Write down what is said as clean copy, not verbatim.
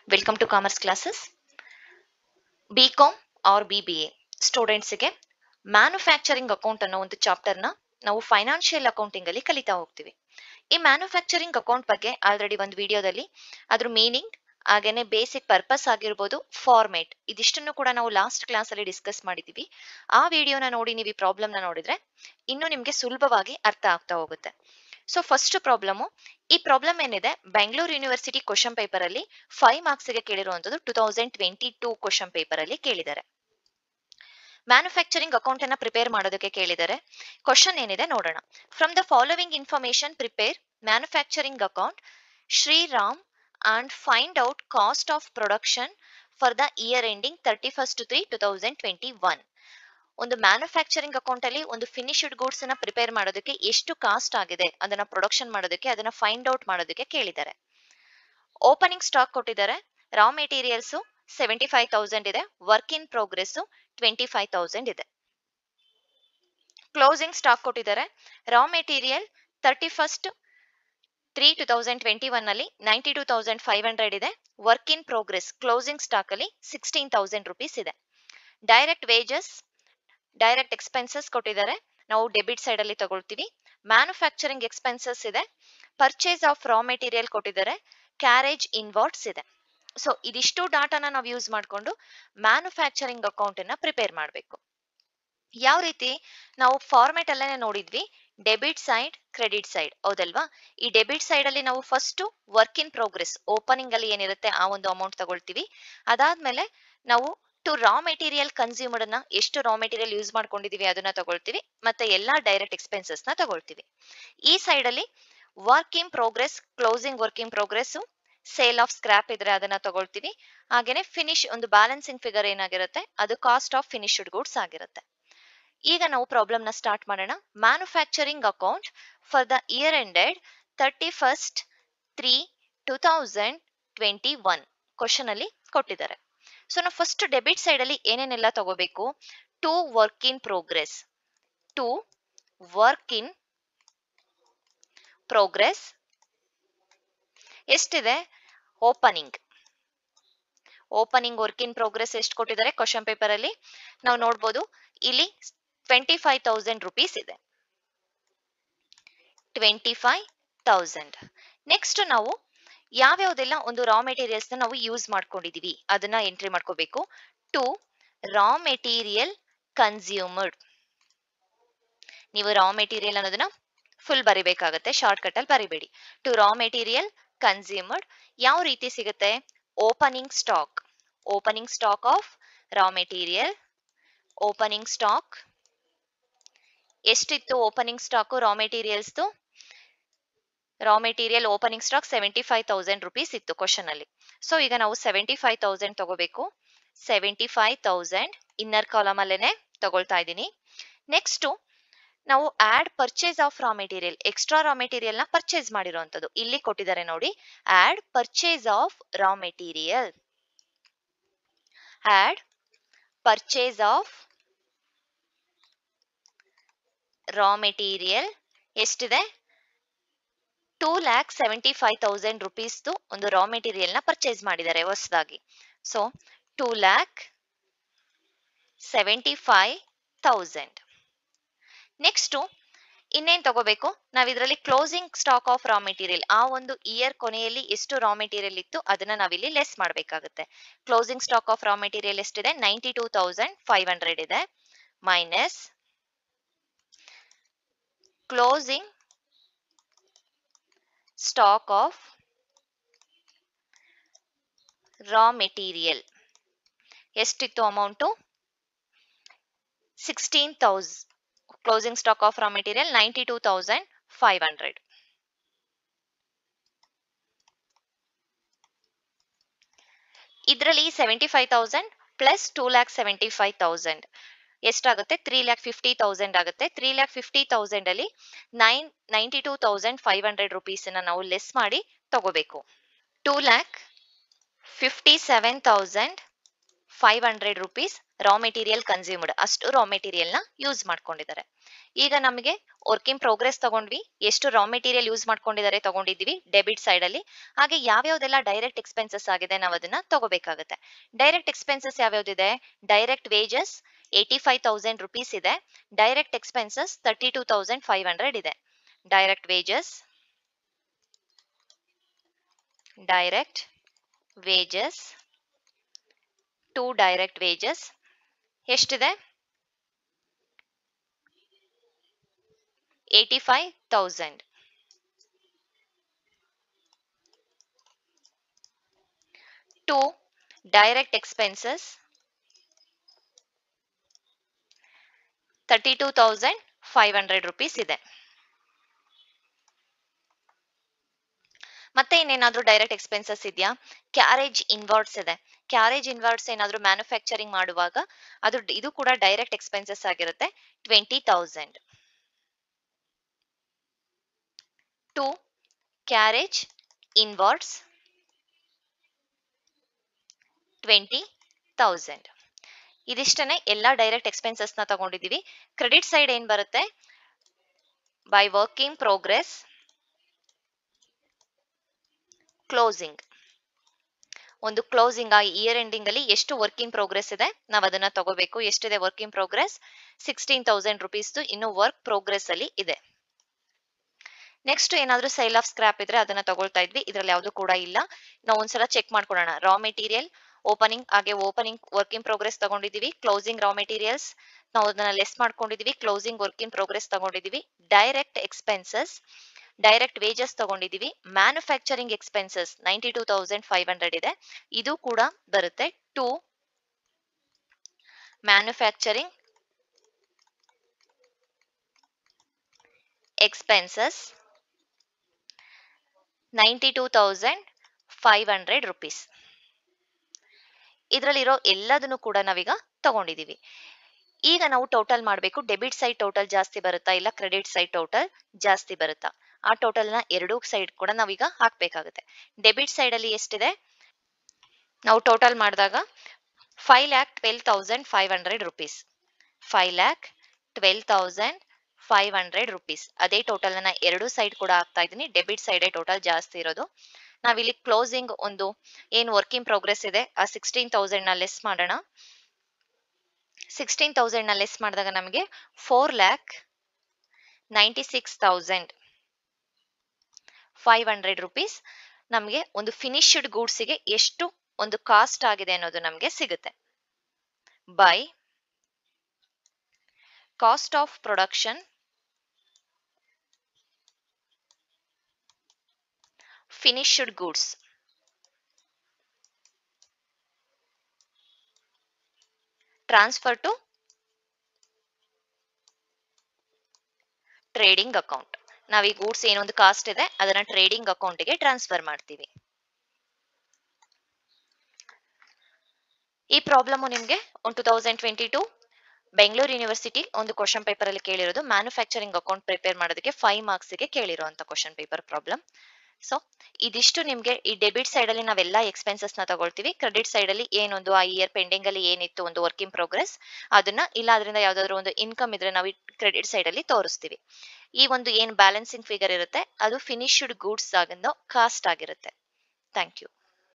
Welcome to commerce classes. B Com or BBA ಸ್ಟೂಡೆಂಟ್ಸ್ಗೆ manufacturing account ಅನ್ನೋ ಒಂದು ಚಾಪ್ಟರ್ನ ನಾವು ಫೈನಾನ್ಷಿಯಲ್ ಅಕೌಂಟಿಂಗ್ ಅಲ್ಲಿ ಕಲಿತಾ ಹೋಗ್ತೀವಿ. ಈ ಮ್ಯಾನುಫ್ಯಾಕ್ಚರಿಂಗ್ ಅಕೌಂಟ್ ಬಗ್ಗೆ ಆಲ್ರೆಡಿ ಒಂದು ವಿಡಿಯೋದಲ್ಲಿ ಅದ್ರ ಮೀನಿಂಗ್ ಹಾಗೇನೆ ಬೇಸಿಕ್ ಪರ್ಪಸ್ ಆಗಿರ್ಬೋದು, ಫಾರ್ಮೇಟ್ ಇದಿಷ್ಟನ್ನು ಕೂಡ ನಾವು ಲಾಸ್ಟ್ ಕ್ಲಾಸ್ ಅಲ್ಲಿ ಡಿಸ್ಕಸ್ ಮಾಡಿದೀವಿ. ಆ ವಿಡಿಯೋನ ನೋಡಿ ನೀವು ಈ ಪ್ರಾಬ್ಲಮ್ ನ ನೋಡಿದ್ರೆ ಇನ್ನು ನಿಮ್ಗೆ ಸುಲಭವಾಗಿ ಅರ್ಥ ಆಗ್ತಾ ಹೋಗುತ್ತೆ. ಸೊ ಫಸ್ಟ್ ಪ್ರಾಬ್ಲಮ್, ಈ ಪ್ರಾಬ್ಲಮ್ ಏನಿದೆ ಬೆಂಗಳೂರು ಯೂನಿವರ್ಸಿಟಿ ಕ್ವಶನ್ ಪೇಪರ್ ಅಲ್ಲಿ 5 ಮಾರ್ಕ್ಸ್ ಗೆ ಕೇಳಿರುವಂತದ್ದು 2022 ಕ್ವಶನ್ ಪೇಪರ್ ಅಲ್ಲಿ ಕೇಳಿದ್ದಾರೆ. ಮ್ಯಾನುಫ್ಯಾಕ್ಚರಿಂಗ್ ಅಕೌಂಟ್ ಅನ್ನ ಪ್ರಿಪೇರ್ ಮಾಡೋದಕ್ಕೆ ಕೇಳಿದ್ದಾರೆ. ಕ್ವಶನ್ ಏನಿದೆ ನೋಡೋಣ. From the following information prepare manufacturing account Shriram and find out cost of production for the year ending 31/3/2021. ಒಂದು ಮ್ಯಾನುಫ್ಯಾಕ್ಚರಿಂಗ್ ಅಕೌಂಟ್ ಅಲ್ಲಿ ಒಂದು ಫಿನಿಶ್ಡ್ ಗೂಡ್ಸ್ ಅನ್ನ ಪ್ರಿಪೇರ್ ಮಾಡೋದಕ್ಕೆ ಎಷ್ಟು ಕಾಸ್ಟ್ ಆಗಿದೆ ಅದನ್ನ ಪ್ರೊಡಕ್ಷನ್ ಮಾಡೋದಕ್ಕೆ, ಅದನ್ನ ಫೈಂಡ್ ಔಟ್ ಮಾಡೋದಕ್ಕೆ ಕೇಳಿದ್ದಾರೆ. ಓಪನಿಂಗ್ ಸ್ಟಾಕ್ ಕೊಟ್ಟಿದ್ದಾರೆ. ರಾ ಮೆಟೀರಿಯಲ್ಸ್ 75,000 ಇದೆ. ವರ್ಕ್ ಇನ್ ಪ್ರೋಗ್ರೆಸ್ 25,000 ಇದೆ. ಕ್ಲೋಸಿಂಗ್ ಸ್ಟಾಕ್ ಕೊಟ್ಟಿದ್ದಾರೆ. ರಾ ಮೆಟೀರಿಯಲ್ 31/3/2021 ಅಲ್ಲಿ 92,500 ಇದೆ. Work in progress closing stock ಅಲ್ಲಿ 16,000 rupees ಇದೆ. ಡೈರೆಕ್ಟ್ ವೇಜಸ್, ಡೈರೆಕ್ಟ್ ಎಕ್ಸ್ಪೆನ್ಸಸ್ ಕೊಟ್ಟಿದ್ದಾರೆ. ನಾವು ಡೆಬಿಟ್ ಸೈಡ್ ಅಲ್ಲಿ ತಗೊಳ್ತೀವಿ. ಮ್ಯಾನುಫ್ಯಾಕ್ಚರಿಂಗ್ ಎಕ್ಸ್ಪೆನ್ಸಸ್ ಇದೆ. ಪರ್ಚೇಸ್ ಆಫ್ ರಾ ಮೆಟೀರಿಯಲ್ ಕೊಟ್ಟಿದ್ದಾರೆ. ಕ್ಯಾರೇಜ್ ಇನ್ವಾರ್ಡ್ಸ್ ಇದೆ. ಸೊ ಇದಿಷ್ಟು ಡಾಟಾನ ನಾವು ಯೂಸ್ ಮಾಡಿಕೊಂಡು ಮ್ಯಾನುಫ್ಯಾಕ್ಚರಿಂಗ್ ಅಕೌಂಟ್ ಅನ್ನ ಪ್ರಿಪೇರ್ ಮಾಡಬೇಕು. ಯಾವ ರೀತಿ ನಾವು ಫಾರ್ಮೆಟ್ ಅಲ್ಲೇ ನೋಡಿದ್ವಿ, ಡೆಬಿಟ್ ಸೈಡ್, ಕ್ರೆಡಿಟ್ ಸೈಡ್, ಹೌದಲ್ವಾ? ಈ ಡೆಬಿಟ್ ಸೈಡ್ ಅಲ್ಲಿ ನಾವು first work in progress opening ಅಲ್ಲಿ ಏನಿರುತ್ತೆ ಆ ಒಂದು ಅಮೌಂಟ್ ತಗೊಳ್ತೀವಿ. ಅದಾದ್ಮೇಲೆ ನಾವು ಟು ರಾ ಮೆಟೀರಿಯಲ್ ಕನ್ಸ್ಯೂಮರ್ ಅನ್ನ ಎಷ್ಟು ರಾ ಮೆಟೀರಿಯಲ್ ಯೂಸ್ ಮಾಡ್ಕೊಂಡಿದೀವಿ ಅದನ್ನ ತಗೊಳ್ತೀವಿ. ಮತ್ತೆ ಎಲ್ಲಾ ಡೈರೆಕ್ಟ್ ಎಕ್ಸ್ಪೆನ್ಸಸ್ ನ ತಗೊಳ್ತೀವಿ. ಈ ಸೈಡ್ ಅಲ್ಲಿ work in progress, closing work in progress, sale of scrap ಇದ್ರೆ ಅದನ್ನ ತಗೊಳ್ತೀವಿ. ಹಾಗೇನೆ ಫಿನಿಶ್ ಒಂದು ಬ್ಯಾಲೆನ್ಸಿಂಗ್ ಫಿಗರ್ ಏನಾಗಿರುತ್ತೆ ಅದು ಕಾಸ್ಟ್ ಆಫ್ ಫಿನಿಶ್ಡ್ ಗೂಡ್ಸ್ ಆಗಿರುತ್ತೆ. ಈಗ ನಾವು ಪ್ರಾಬ್ಲಮ್ ನ ಸ್ಟಾರ್ಟ್ ಮಾಡೋಣ. Manufacturing account for the year ended 31/3/2021 question ಅಲ್ಲಿ ಕೊಟ್ಟಿದ್ದಾರೆ. ಸೊ ನಾವು ಫಸ್ಟ್ ಡೆಬಿಟ್ ಸೈಡ್ ಅಲ್ಲಿ ಏನೇನೆಲ್ಲ ತಗೋಬೇಕು? To work in progress, to work in progress ಎಷ್ಟಿದೆ? ಓಪನಿಂಗ್ ವರ್ಕ್ ಇನ್ ಪ್ರೋಗ್ರೆಸ್ ಎಷ್ಟು ಕೊಟ್ಟಿದ್ದಾರೆ ಕ್ವಶನ್ ಪೇಪರ್ ಅಲ್ಲಿ ನಾವು ನೋಡಬಹುದು. ಇಲ್ಲಿ 25,000 rupees ಇದೆ. 25,000. ನೆಕ್ಸ್ಟ್ ನಾವು ಯಾವ್ಯಾವ್ದೆಲ್ಲ ಒಂದು ರಾ ಮೆಟೀರಿಯಲ್ಸ್ ನಾವು ಯೂಸ್ ಮಾಡ್ಕೊಂಡಿದೀವಿ ಅದನ್ನ ಎಂಟ್ರಿ ಮಾಡ್ಕೋಬೇಕು. To raw material consumed. ನೀವು ರಾ ಮೆಟೀರಿಯಲ್ ಅನ್ನೋದನ್ನ ಫುಲ್ ಬರಿಬೇಕಾಗತ್ತೆ, ಶಾರ್ಟ್ ಕಟ್ ಅಲ್ಲಿ ಬರಿಬೇಡಿ. ಟು ರಾ ಮೆಟೀರಿಯಲ್ ಕನ್ಸ್ಯೂಮರ್ಡ್ ಯಾವ ರೀತಿ ಸಿಗುತ್ತೆ? Opening stock of raw material. Opening stock ಎಷ್ಟಿತ್ತು? Opening stock raw materials raw material opening stock 75,000 rupees ಇತ್ತು ಕ್ವಶನ್ ಅಲ್ಲಿ. ಸೊ ಈಗ ನಾವು 75,000 ತಗೋಬೇಕು. 75,000 ಇನ್ನರ್ ಕಾಲಮ್ ಅಲ್ಲೇನೆ ತಗೊಳ್ತಾ ಇದ್ದೀನಿ. ನೆಕ್ಸ್ಟ್ ನಾವು add purchase of raw material, extra raw material ನ ಪರ್ಚೇಸ್ ಮಾಡಿರುವಂತದ್ದು ಇಲ್ಲಿ ಕೊಟ್ಟಿದ್ದಾರೆ ನೋಡಿ. Add purchase of raw material, add purchase of raw material ಎಷ್ಟಿದೆ? 2,75,000 rupees ಒಂದು ರಾ ಮೆಟೀರಿಯಲ್ ನ ಪರ್ಚೇಸ್ ಮಾಡಿದ್ದಾರೆ ಹೊಸದಾಗಿ. ಸೊ 2,75,000. ನೆಕ್ಸ್ಟ್ ಇನ್ನೇನ್ ತಗೋಬೇಕು? ನಾವ್ ಇದರಲ್ಲಿ closing stock of raw material, ಆ ಒಂದು ಇಯರ್ ಕೊನೆಯಲ್ಲಿ ಎಷ್ಟು ರಾ ಮೆಟೀರಿಯಲ್ ಇತ್ತು ಅದನ್ನ ನಾವಿಲ್ಲಿ ಲೆಸ್ ಮಾಡ್ಬೇಕಾಗುತ್ತೆ. Closing stock of raw material ಎಷ್ಟಿದೆ? 92,500 ಇದೆ. Minus closing stock of raw material ಎಷ್ಟಿತ್ತು amount? 16,000. Closing stock of raw material 92,500. ಇದರಲ್ಲಿ 75,000 ಪ್ಲಸ್ 2,75,000 ಎಷ್ಟಾಗುತ್ತೆ? 3,50,000 ಆಗುತ್ತೆ. 3,50,000 ಅಲ್ಲಿ 92,500 rupees ನಾವು ಲೆಸ್ ಮಾಡಿ ತಗೋಬೇಕು. 2,57,500 500 rupees ರಾ ಮೆಟೀರಿಯಲ್ ಕನ್ಸ್ಯೂಮ್ಡ್, ಅಷ್ಟು ರಾ ಮೆಟೀರಿಯಲ್ ನ ಯೂಸ್ ಮಾಡ್ಕೊಂಡಿದ್ದಾರೆ. ಈಗ ನಮಗೆ ವರ್ಕ್ ಇನ್ ಪ್ರೋಗ್ರೆಸ್ ತಗೊಂಡ್ವಿ, ಎಷ್ಟು ರಾ ಮೆಟೀರಿಯಲ್ ಯೂಸ್ ಮಾಡ್ಕೊಂಡಿದ್ದಾರೆ ತಗೊಂಡಿದ್ವಿ ಡೆಬಿಟ್ ಸೈಡ್ ಅಲ್ಲಿ. ಹಾಗೆ ಯಾವ್ಯಾವ್ದೆಲ್ಲ ಡೈರೆಕ್ಟ್ ಎಕ್ಸ್ಪೆನ್ಸಸ್ ಆಗಿದೆ ನಾವು ಅದನ್ನ ತಗೋಬೇಕಾಗುತ್ತೆ. ಡೈರೆಕ್ಟ್ ಎಕ್ಸ್ಪೆನ್ಸಸ್ ಯಾವ್ಯಾವ್ದಿದೆ? ಡೈರೆಕ್ಟ್ ವೇಜಸ್ 85,000 rupees ಇದೆ. ಡೈರೆಕ್ಟ್ ಎಕ್ಸ್ಪೆನ್ಸಸ್ 32,500 ಇದೆ. Direct wages, direct wages, to direct wages ಎಷ್ಟಿದೆ? 85,000. ಟು ಡೈರೆಕ್ಟ್ ಎಕ್ಸ್ಪೆನ್ಸಸ್ 32,500 rupees ಇದೆ. ಮತ್ತೆ ಇನ್ನೇನಾದ್ರೂ ಡೈರೆಕ್ಟ್ ಎಕ್ಸ್ಪೆನ್ಸಸ್ ಇದೆಯಾ? ಕ್ಯಾರೇಜ್ ಇನ್ವರ್ಡ್ಸ್ ಇದೆ. ಕ್ಯಾರೇಜ್ ಇನ್ವರ್ಡ್ಸ್ ಏನಾದ್ರೂ ಮ್ಯಾನುಫ್ಯಾಕ್ಚರಿಂಗ್ ಮಾಡುವಾಗ ಇದು ಕೂಡ ಡೈರೆಕ್ಟ್ ಎಕ್ಸ್ಪೆನ್ಸಸ್ ಆಗಿರುತ್ತೆ, 20,000. To carriage inwards 20,000. ಇದಿಷ್ಟನೇ ಎಲ್ಲಾ ಡೈರೆಕ್ಟ್ ಎಕ್ಸ್ಪೆನ್ಸಸ್ ನ ತಗೊಂಡಿದೀವಿ. ಕ್ರೆಡಿಟ್ ಸೈಡ್ ಏನ್ ಬರುತ್ತೆ? By work in progress closing. ಒಂದು ಕ್ಲೋಸಿಂಗ್ ಆ ಇಯರ್ ಎಂಡಿಂಗ್ ಅಲ್ಲಿ ಎಷ್ಟು ವರ್ಕ್ ಇನ್ ಪ್ರೋಗ್ರೆಸ್ ಇದೆ ನಾವು ಅದನ್ನ ತಗೋಬೇಕು. ಎಷ್ಟಿದೆ ವರ್ಕ್ ಇನ್ ಪ್ರೋಗ್ರೆಸ್? 16,000 rupees ಇನ್ನು ವರ್ಕ್ ಪ್ರೋಗ್ರೆಸ್ ಅಲ್ಲಿ ಇದೆ. ನೆಕ್ಸ್ಟ್ ಏನಾದ್ರೂ ಸೇಲ್ ಆಫ್ ಸ್ಕ್ರಾಪ್ ಇದ್ರೆ ಅದನ್ನ ತಗೊಳ್ತಾ ಇದ್ವಿ, ಇದ್ರಲ್ಲಿ ಯಾವ್ದು ಕೂಡ ಇಲ್ಲ. ನಾವು ಒಂದ್ಸಲ ಚೆಕ್ ಮಾಡ್ಕೊಳ್ಳೋಣ. ರಾ ಮೆಟೀರಿಯಲ್ ಓಪನಿಂಗ್, ಹಾಗೆ ಓಪನಿಂಗ್ ವರ್ಕ್ ಇನ್ ಪ್ರೋಗ್ರೆಸ್ ತಗೊಂಡಿದೀವಿ. ಕ್ಲೋಸಿಂಗ್ ರಾ ಮೆಟೀರಿಯಲ್ಸ್ ನಾವು ಅದನ್ನ ಲೆಸ್ ಮಾಡ್ಕೊಂಡಿದೀವಿ. ಕ್ಲೋಸಿಂಗ್ ವರ್ಕ್ ಇನ್ ಪ್ರೋಗ್ರೆಸ್ ತಗೊಂಡಿದೀವಿ. ಡೈರೆಕ್ಟ್ ಎಕ್ಸ್ಪೆನ್ಸಸ್, ಡೈರೆಕ್ಟ್ ವೇಜಸ್ ತಗೊಂಡಿದೀವಿ. ಮ್ಯಾನುಫ್ಯಾಕ್ಚರಿಂಗ್ ಎಕ್ಸ್ಪೆನ್ಸಸ್ 92,500 ಇದೆ, ಇದು ಕೂಡ ಬರುತ್ತೆ. To manufacturing expenses 92,500 rupees. ಇದರಲ್ಲಿರೋ ಎಲ್ಲದನ್ನು ಕೂಡ ನಾವೀಗ ತಗೊಂಡಿದೀವಿ. ಈಗ ನಾವು ಟೋಟಲ್ ಮಾಡಬೇಕು. ಡೆಬಿಟ್ ಸೈಡ್ ಟೋಟಲ್ ಜಾಸ್ತಿ ಬರುತ್ತಾ ಇಲ್ಲ ಕ್ರೆಡಿಟ್ ಸೈಡ್ ಟೋಟಲ್ ಜಾಸ್ತಿ ಬರುತ್ತಾ? ಆ ಟೋಟಲ್ ನ ಎರಡೂ ಸೈಡ್ ಕೂಡ ನಾವೀಗ ಹಾಕ್ಬೇಕಾಗುತ್ತೆ. ಡೆಬಿಟ್ ಸೈಡ್ ಅಲ್ಲಿ ಎಷ್ಟಿದೆ? ನಾವು ಟೋಟಲ್ ಮಾಡಿದಾಗ 5,12,500 rupees. 5,12,500 rupees. ಅದೇ ಟೋಟಲ್ ನ ಎರಡೂ ಸೈಡ್ ಕೂಡ ಹಾಕ್ತಾ ಇದ್ದೀನಿ. ಡೆಬಿಟ್ ಸೈಡ್ ಟೋಟಲ್ ಜಾಸ್ತಿ ಇರೋದು. ನಾವಿಲ್ಲಿ ಕ್ಲೋಸಿಂಗ್ ಒಂದು ಏನ್ ವರ್ಕ್ ಇನ್ ಪ್ರೋಗ್ರೆಸ್ ಇದೆ ಆ 16,000 ನ ಲೆಸ್ ಮಾಡೋಣ. 16,000 ನ ಲೆಸ್ ಮಾಡಿದಾಗ ನಮಗೆ 4,96,500 rupees ನಮಗೆ ಒಂದು ಫಿನಿಶ್ಡ್ ಗೂಡ್ಸ್ ಗೆ ಎಷ್ಟು ಒಂದು ಕಾಸ್ಟ್ ಆಗಿದೆ ಅನ್ನೋದು ನಮಗೆ ಸಿಗುತ್ತೆ. By cost of production finished goods transfer to trading account. ನಾವು ಈ ಗೂಡ್ಸ್ ಏನೊಂದು ಕಾಸ್ಟ್ ಇದೆ ಅದನ್ನ ಟ್ರೇಡಿಂಗ್ ಅಕೌಂಟ್ ಗೆ ಟ್ರಾನ್ಸ್ಫರ್ ಮಾಡ್ತೀವಿ. ಈ ಪ್ರಾಬ್ಲಮ್ ನಿಮಗೆ 2022 ಬೆಂಗಳೂರು ಯೂನಿವರ್ಸಿಟಿ ಒಂದು ಕ್ವಶನ್ ಪೇಪರ್ ಅಲ್ಲಿ ಕೇಳಿರೋದು. ಮ್ಯಾನುಫ್ಯಾಕ್ಚರಿಂಗ್ ಅಕೌಂಟ್ ಪ್ರಿಪೇರ್ ಮಾಡೋದಕ್ಕೆ 5 ಮಾರ್ಕ್ಸ್ ಗೆ ಕೇಳಿರುವಂತ ಕ್ವಶನ್ ಪೇಪರ್ ಪ್ರಾಬ್ಲಮ್. ಸೊ ಇದಿಷ್ಟು ನಿಮ್ಗೆ ಈ ಡೆಬಿಟ್ ಸೈಡ್ ಅಲ್ಲಿ ನಾವೆಲ್ಲ ಎಕ್ಸ್ಪೆನ್ಸಸ್ ನ ತಗೊಳ್ತೀವಿ. ಕ್ರೆಡಿಟ್ ಸೈಡ್ ಅಲ್ಲಿ ಏನೊಂದು ಆ ಇಯರ್ ಪೆಂಡಿಂಗ್ ಅಲ್ಲಿ ಏನಿತ್ತು ಒಂದು ವರ್ಕ್ ಇನ್ ಪ್ರೋಗ್ರೆಸ್ ಅದನ್ನ, ಇಲ್ಲ ಅದರಿಂದ ಯಾವ್ದಾದ್ರು ಒಂದು ಇನ್ಕಮ್ ಇದ್ರೆ ನಾವು ಕ್ರೆಡಿಟ್ ಸೈಡ್ ಅಲ್ಲಿ ತೋರಿಸ್ತೀವಿ. ಈ ಒಂದು ಏನ್ ಬ್ಯಾಲೆನ್ಸಿಂಗ್ ಫಿಗರ್ ಇರುತ್ತೆ ಅದು ಫಿನಿಶ್ಡ್ ಗೂಡ್ಸ್ ಆಗಿಂದ ಕಾಸ್ಟ್ ಆಗಿರುತ್ತೆ. Thank you.